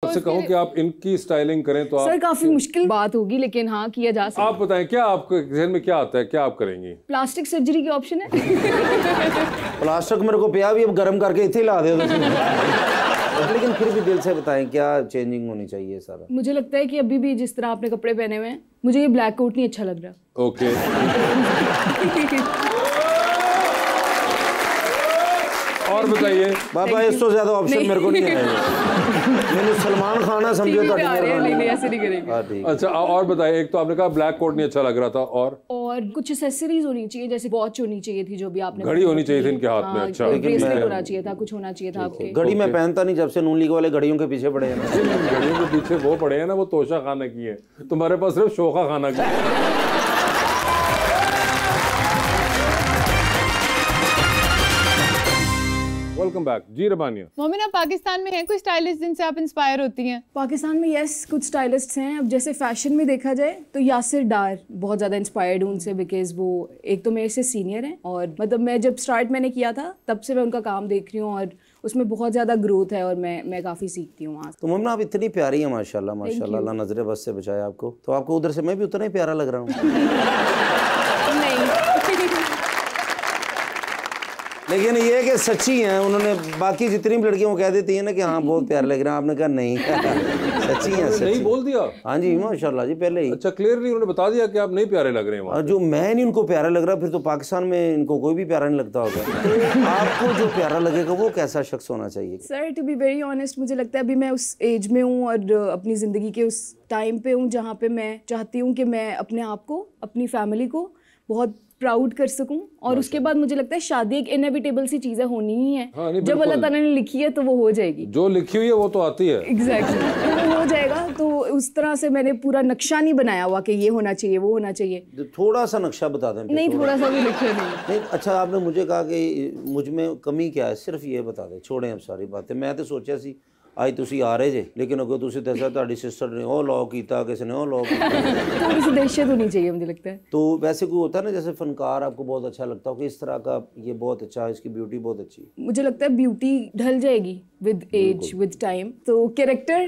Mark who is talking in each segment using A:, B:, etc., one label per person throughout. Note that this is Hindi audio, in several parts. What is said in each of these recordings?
A: आपसे कहूँ कि आप इनकी स्टाइलिंग करें तो आप
B: सर काफी मुश्किल बात होगी, लेकिन हाँ किया जा सकता है।
A: आप बताएं क्या आपके जहन में क्या आता है, क्या आप करेंगी?
B: प्लास्टिक सर्जरी की ऑप्शन है।
C: प्लास्टिक मेरे को पिया भी, अब गर्म करके इतने ला दे। लेकिन फिर भी दिल से बताएं क्या चेंजिंग होनी चाहिए सारा?
B: मुझे लगता है कि अभी भी जिस तरह आपने कपड़े पहने हुए हैं, मुझे ये ब्लैक कोट नहीं अच्छा लग रहा।
A: ओके और बताइए
C: बाबा, इससे ज्यादा ऑप्शन मेरे को नहीं आएगा। मैंने सलमान खान समझो तो
B: नहीं ऐसे नहीं करेंगे।
A: अच्छा और बताइए, एक तो आपने कहा ब्लैक कोट नहीं अच्छा लग रहा था, और
B: कुछ एक्सेसरीज होनी चाहिए, जैसे वॉच होनी चाहिए थी जो भी आपने,
A: घड़ी होनी चाहिए थी इनके हाथ में। अच्छा,
B: ब्रेसलेट होना चाहिए था, कुछ होना चाहिए था आपके।
C: घड़ी मैं पहनता नहीं, जब से नून लीग वाले घड़ियों के पीछे पड़े हैं।
A: घड़ियों के पीछे वो पड़े हैं ना, वो तोशा खाना की है, तुम्हारे पास सिर्फ शोखा खाना की है। वेलकम बैक जी रबानिया।
D: मोमिना, पाकिस्तान में है कोई स्टाइलिस्ट जिनसे आप इंस्पायर होती हैं?
B: पाकिस्तान में यस, कुछ स्टाइलिस्ट्स हैं। अब जैसे फैशन में देखा जाए तो यासिर डार बहुत ज़्यादा इंस्पायर्ड हूँ उनसे, बिकॉज वो एक तो मेरे से सीनियर हैं, और मतलब मैं जब स्टार्ट मैंने किया था तब से मैं उनका काम देख रही हूँ, और उसमें बहुत ज़्यादा ग्रोथ है, और मैं काफ़ी सीखती हूँ वहाँ से।
C: तो मोमिना आप इतनी प्यारी हैं माशाल्लाह माशाल्लाह, अल्लाह नजरे बस से बचाए आपको। तो आपको उधर से मैं भी उतना ही प्यारा लग रहा हूँ। लेकिन ये कि सच्ची हैं उन्होंने, बाकी जितनी भी लड़कियों को कह देती हैं ना कि हाँ बहुत प्यार लग रहा है, आपने कहा नहीं सच्ची हैं।
A: नहीं बोल दिया?
C: हाँ जी माशाल्लाह जी, पहले ही।
A: अच्छा, क्लियरली उन्होंने बता दिया कि आप नहीं प्यारे लग रहे हैं।
C: और जो मैं नहीं उनको प्यारा लग रहा, फिर तो पाकिस्तान में इनको कोई भी प्यारा नहीं लगता होगा। तो आपको जो प्यारा लगेगा वो कैसा शख्स होना चाहिए?
B: Sir to be very honest, मुझे लगता है अभी मैं उस एज में हूँ और अपनी ज़िंदगी के उस टाइम पे हूँ जहाँ पे मैं चाहती हूँ कि मैं अपने आप को, अपनी फैमिली को बहुत प्राउड कर सकूं, और उसके बाद मुझे लगता है शादी एक इनएविटेबल सी चीज़ें होनी ही है।
A: हाँ,
B: जब अल्लाह ताला ने लिखी है तो वो हो जाएगी,
A: जो लिखी हुई है वो तो आती है।
B: एग्जैक्टली तो वो हो जाएगा। तो उस तरह से मैंने पूरा नक्शा नहीं बनाया हुआ कि ये होना चाहिए वो होना चाहिए।
C: थोड़ा सा नक्शा बता दें।
B: नहीं, थोड़ा सा भी लिखा नहीं।
C: अच्छा, आपने मुझे कहा कि मुझ में कमी क्या है, सिर्फ ये बता दें, छोड़ें अब सारी बातें। मैं तो सोचा सी आज तुसी आ रहे जे, लेकिन अगर तुसी दसा ਤੁਹਾਡੀ सिस्टर ने ਉਹ लॉ किया, किसी ने ਉਹ लॉ किया।
B: थोड़ी सी दहशत होनी चाहिए मुझे लगता है।
C: तो वैसे कोई होता है ना, जैसे फनकार आपको बहुत अच्छा लगता हो कि इस तरह का ये बहुत अच्छा है, इसकी ब्यूटी बहुत अच्छी है।
B: मुझे लगता है ब्यूटी ढल जाएगी विद एज, विद टाइम। तो कैरेक्टर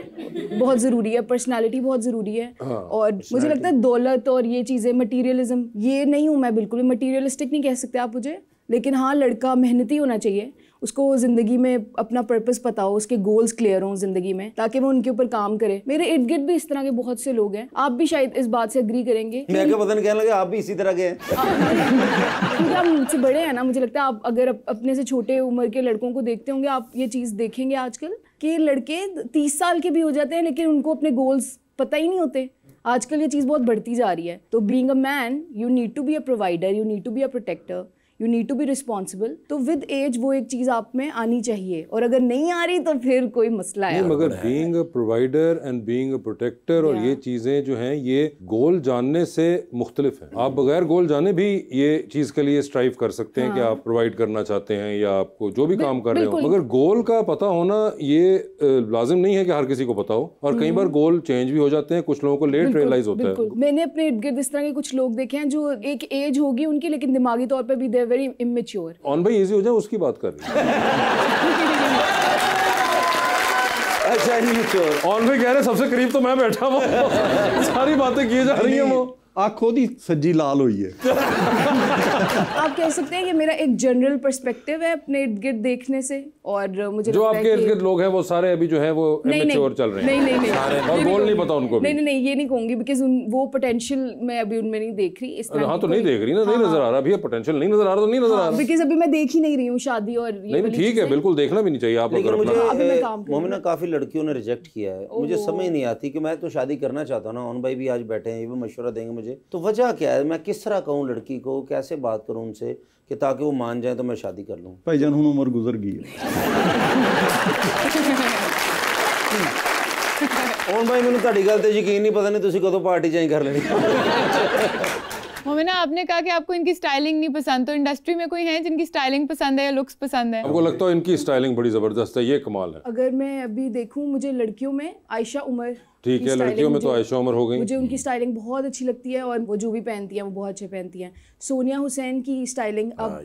B: बहुत ज़रूरी है, पर्सनालिटी बहुत ज़रूरी है। और मुझे लगता है दौलत और ये चीज़ें, मटीरियलिज्म, ये नहीं हूँ मैं, बिल्कुल मटीरियलिस्टिक नहीं कह सकते आप मुझे, लेकिन हाँ लड़का मेहनती होना चाहिए, उसको ज़िंदगी में अपना पर्पस पता हो, उसके गोल्स क्लियर हों ज़िंदगी में, ताकि वो उनके ऊपर काम करे। मेरे इर्द गिर्द भी इस तरह के बहुत से लोग हैं, आप भी शायद इस बात से एग्री करेंगे।
C: मैं क्या पता नहीं कहने लगे, आप भी इसी तरह के हैं।
B: क्योंकि आप मुझसे बड़े हैं ना, मुझे लगता है आप अगर अपने से छोटे उम्र के लड़कों को देखते होंगे, आप ये चीज़ देखेंगे आजकल कि लड़के 30 साल के भी हो जाते हैं, लेकिन उनको अपने गोल्स पता ही नहीं होते। आजकल ये चीज़ बहुत बढ़ती जा रही है। तो being a man you need to be a provider, you need to be a protector, you need to be responsible. तो विद एज वो एक चीज़ आप में आनी चाहिए, और अगर नहीं आ रही तो फिर कोई मसला है।
A: मगर being a provider and being a protector और ये चीज़ें जो हैं, ये गोल जानने से मुख्तलिफ है। आप बगैर गोल जाने भी ये चीज़ के लिए स्ट्राइव कर सकते हैं कि आप प्रोवाइड करना चाहते हैं या आपको जो भी काम कर रहे हो, मगर गोल का पता होना ये लाजिम नहीं है कि हर किसी को पता हो, और कई बार गोल चेंज भी हो जाते हैं, कुछ लोगों को लेट रियलाइज होता है।
B: मैंने अपने इर्द गिर्द इस तरह के कुछ लोग देखे हैं जो एक एज होगी उनकी, लेकिन दिमागी तौर पर भी वेरी इमेच्योर।
A: ऑन भाई इजी हो जाए उसकी बात कर रही है।
C: अच्छा, इमेच्योर
A: ऑन भाई कह रहे सबसे करीब तो मैं बैठा हूँ, सारी बातें किए जा रही हैं। वो
E: आँखों दी सज्जी लाल हुई है।
B: आप कह सकते हैं कि मेरा एक जनरल पर्सपेक्टिव है अपने इर्द गिर्द देखने से, और मुझे
A: जो आपके इर्द गिर्द लोग हैं वो सारे अभी जो है वो इमेच्योर चल रहे हैं।
B: नहीं
A: और गोल नहीं पता उनको भी।
B: नहीं ये नहीं कहूंगी, बिकॉज वो पोटेंशियल मैं अभी उनमें नहीं देख रही इस तरह।
A: हाँ, तो नहीं देख रही ना, नहीं नजर आ रहा अभी, पोटेंशियल नहीं नजर आ रहा तो नहीं नजर आ रहा,
B: बिकॉज अभी मैं देख ही नहीं रही हूँ शादी और ये।
A: नहीं ठीक है, बिल्कुल देखना भी नहीं चाहिए आप।
C: लेकिन मुझे मोमिना काफी लड़कियों ने रिजेक्ट किया है, मुझे समझ नहीं आती कि मैं तो शादी करना चाहता हूँ ना, ऑन भाई भी आज बैठे हैं, ये भी मशवरा देंगे मुझे, तो वजह क्या है, मैं किस तरह कहूँ लड़की को, कैसे बात करूँ उनसे कि ताकि वो मान जाए तो मैं शादी कर लूँ।
E: भाईजान हुण उम्र गुजर गई है।
C: ਹੁਣ भाई मैंने ਤੁਹਾਡੀ ਗੱਲ ਤੇ ਯਕੀਨ नहीं, पता नहीं ਤੁਸੀਂ कदों पार्टी चेंज कर लेनी।
D: मोमिना, आपने कहा कि आपको इनकी स्टाइलिंग नहीं पसंद, तो इंडस्ट्री में कोई है जिनकी स्टाइलिंग पसंद है या लुक्स पसंद है?
A: आपको लगता है इनकी स्टाइलिंग बड़ी जबरदस्त है, ये कमाल है।
B: अगर मैं अभी देखूं, मुझे लड़कियों में आयशा उमर
A: ठीक
B: की
A: है,
B: styling
A: लड़कियों में तो
B: मुझे-
A: आयशा उमर हो गई।
B: मुझे उनकी स्टाइलिंग बहुत अच्छी लगती है, और वो जो भी पहनती हैं वो बहुत अच्छे पहनती हैं। सोनिया हुसैन की स्टाइलिंग अब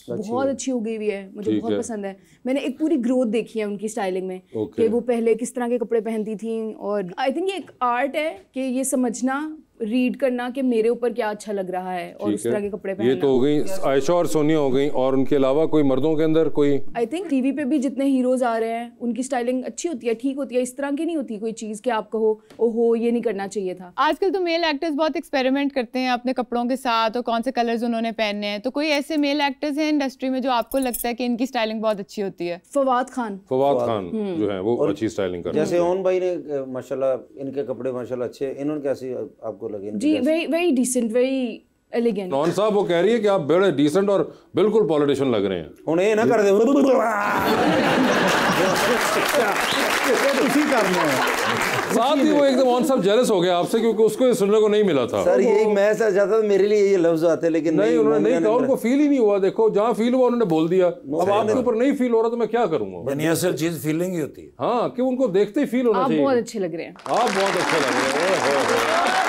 B: बहुत अच्छी हो गई हुई है, मुझे
A: ठीक
B: बहुत
A: है।
B: पसंद है। मैंने एक पूरी ग्रोथ देखी है उनकी स्टाइलिंग में,
A: Okay.
B: कि वो पहले किस तरह के कपड़े पहनती थी। और आई थिंक ये एक आर्ट है कि ये समझना, रीड करना कि मेरे ऊपर क्या अच्छा लग रहा है और उस
A: ठीक
B: तरह के
A: है,
B: कपड़े
A: ये
B: पहनना।
A: तो हो गई आयशा और सोनिया हो गई, और उनके अलावा कोई मर्दों के अंदर कोई?
B: आई थिंक टीवी पे भी जितने हीरोज आ रहे हैं उनकी स्टाइलिंग अच्छी होती है, ठीक होती है। इस तरह की नहीं होती कोई चीज़ कि आप कहो ओहो ये नहीं करना चाहिए था।
D: आजकल तो मेल एक्टर्स बहुत एक्सपेरिमेंट करते हैं अपने कपड़ों के साथ और कौन से कलर्स उन्होंने पहनने हैं, तो कोई ऐसे मेल एक्टर्स हैं इंडस्ट्री में जो आपको लगता है कि इनकी स्टाइलिंग बहुत अच्छी होती है?
B: फवाद खान
A: जो है वो अच्छी स्टाइलिंग कर रहे हैं।
C: जैसे ओन भाई ने माशाल्लाह इनके कपड़े माशाल्लाह अच्छे, इन्होंने कैसी आपको लगे? इनकी
B: जी,
C: कैसी?
B: Very very decent, very elegant.
A: नॉन साहब वो कह रही है कि आप बड़े डिसेंट और बिल्कुल पॉलिटिशियन लग रहे हैं।
C: ਹੁਣ ਇਹ ਨਾ ਕਰਦੇ
E: ਤੁਸੀਂ ਕਰਨਾ ਹੈ।
A: साथ ही वो एकदम ऑन साहब जेलस हो गया आपसे, क्योंकि उसको ये सुनने को नहीं मिला था।
C: सर यही मैं सर चाहता था, मेरे लिए ये लफ्ज आते, लेकिन
A: नहीं, उन्होंने नहीं
C: मोमिना
A: कहा,
C: ने
A: उनको फील ही नहीं हुआ। देखो जहाँ फील हुआ उन्होंने बोल दिया, अब आपके ऊपर नहीं फील हो रहा तो मैं क्या करूंगा?
F: यानी असल चीज फीलिंग ही होती है।
A: हाँ, कि उनको देखते ही फील होना
B: आप
A: चाहिए।
B: बहुत अच्छे लग रहे हैं।
A: आप बहुत अच्छे लग रहे हैं।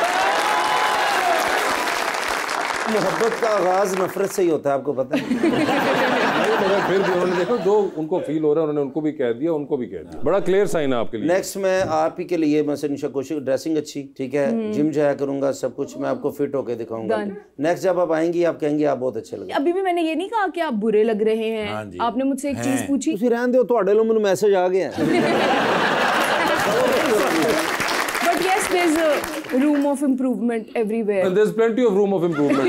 C: मोहब्बत का आगाज नफरत से ही होता है, आपको पता है।
A: नहीं, मगर फिर भी उन्होंने देखो जो उनको फील हो रहा है उन्होंने उनको भी कह दिया, उनको भी कह दिया। बड़ा क्लियर साइन है आपके लिए।
C: नेक्स्ट मैं आप ही के लिए मैं कोशिश, ड्रेसिंग अच्छी, ठीक है, जिम जाया करूंगा, सब कुछ मैं आपको फिट होके दिखाऊंगा। नेक्स्ट जब आप आएंगी आप कहेंगी आप बहुत अच्छे लगे।
B: अभी भी मैंने ये नहीं कहा कि आप बुरे लग रहे हैं।
F: हाँ जी।
B: आपने मुझसे एक चीज पूछी।
C: ਤੁਸੀਂ ਰਹਿਣ ਦਿਓ, ਤੁਹਾਡੇ ਲਈ ਮੈਨੂੰ ਮੈਸੇਜ ਆ ਗਿਆ है।
B: But yes, there is a room of improvement everywhere.
A: And there's plenty of room of improvement.